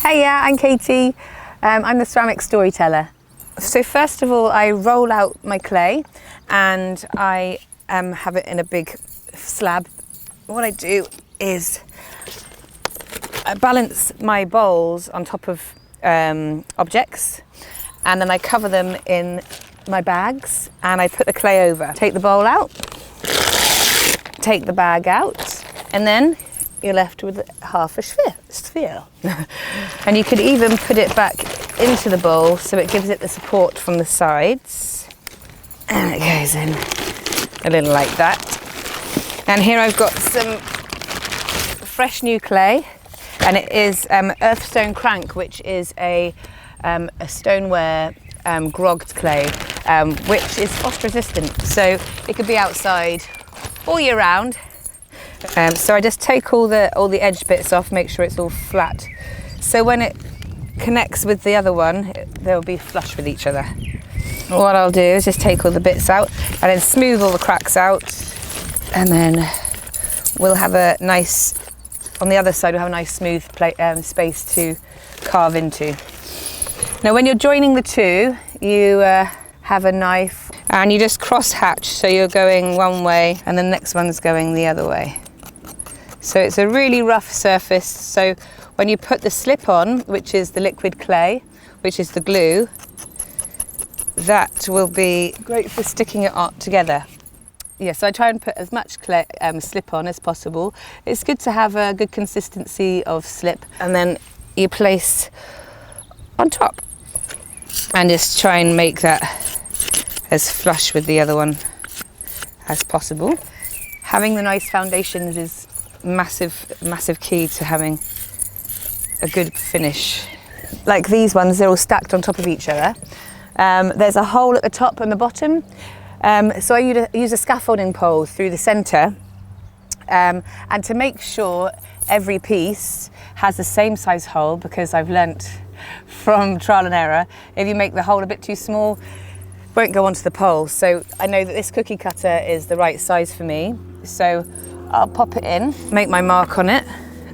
Hey, yeah, I'm Katie. I'm the ceramic storyteller. So first of all, I roll out my clay and I have it in a big slab. What I do is I balance my bowls on top of objects, and then I cover them in my bags and I put the clay over. Take the bowl out, take the bag out, and then you're left with half a sphere. And you could even put it back into the bowl so it gives it the support from the sides. And it goes in a little like that. And here I've got some fresh new clay, and it is Earthstone Crank, which is a stoneware grogged clay, which is frost resistant. So it could be outside all year round. So I just take all the edge bits off, make sure it's all flat. So when it connects with the other one, they'll be flush with each other. What I'll do is just take all the bits out and then smooth all the cracks out, and then we'll have a nice, on the other side we'll have a nice smooth space to carve into. Now when you're joining the two, you have a knife and you just cross hatch, so you're going one way and the next one's going the other way. So it's a really rough surface, so when you put the slip on, which is the liquid clay, which is the glue, that will be great for sticking it together. Yeah, so I try and put as much clay, slip on as possible. It's good to have a good consistency of slip, and then you place on top and just try and make that as flush with the other one as possible. Having the nice foundations is massive key to having a good finish. Like these ones, they're all stacked on top of each other. There's a hole at the top and the bottom, so I use a scaffolding pole through the centre, and to make sure every piece has the same size hole, because I've learnt from trial and error, if you make the hole a bit too small, it won't go onto the pole. So I know that this cookie cutter is the right size for me, so I'll pop it in, make my mark on it,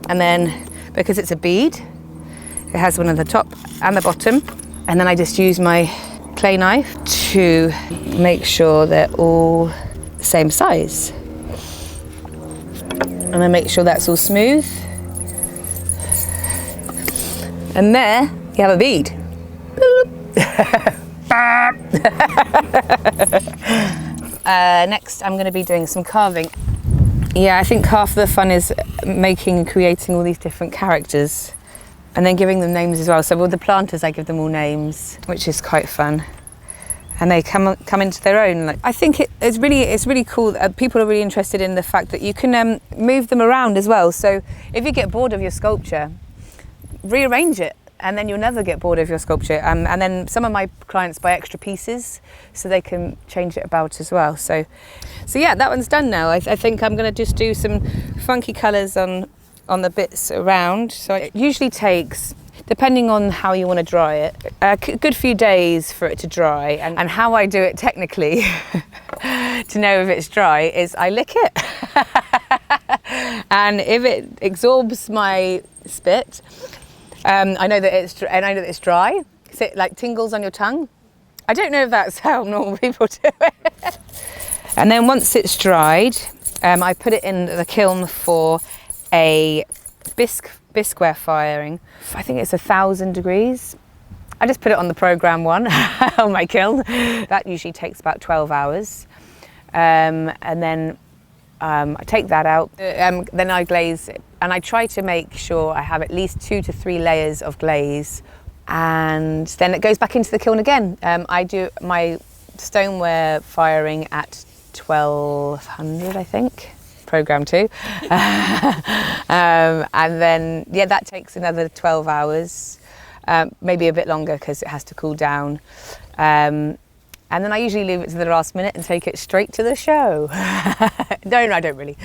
and then because it's a bead, it has one at the top and the bottom, and then I just use my clay knife to make sure they're all the same size. And then make sure that's all smooth. And there you have a bead. Next I'm going to be doing some carving. Yeah, I think half the fun is making and creating all these different characters and then giving them names as well. So with the planters I give them all names, which is quite fun. And they come into their own. I think it's really cool. People are really interested in the fact that you can move them around as well. So if you get bored of your sculpture, rearrange it, and then you'll never get bored of your sculpture. And then some of my clients buy extra pieces so they can change it about as well. So yeah, that one's done now. I think I'm going to just do some funky colours on the bits around. So it usually takes, depending on how you want to dry it, a good few days for it to dry. And how I do it technically to know if it's dry is I lick it. And if it absorbs my spit, I know that it's dry. So it like tingles on your tongue. I don't know if that's how normal people do it. And then once it's dried, I put it in the kiln for a bisqueware firing. I think it's 1,000 degrees. I just put it on the program one on my kiln. That usually takes about 12 hours. And then I take that out, then I glaze it, and I try to make sure I have at least 2 to 3 layers of glaze, and then it goes back into the kiln again. I do my stoneware firing at 1200, I think, program 2. And then, yeah, that takes another 12 hours, maybe a bit longer because it has to cool down. And then I usually leave it to the last minute and take it straight to the show. No, I don't really.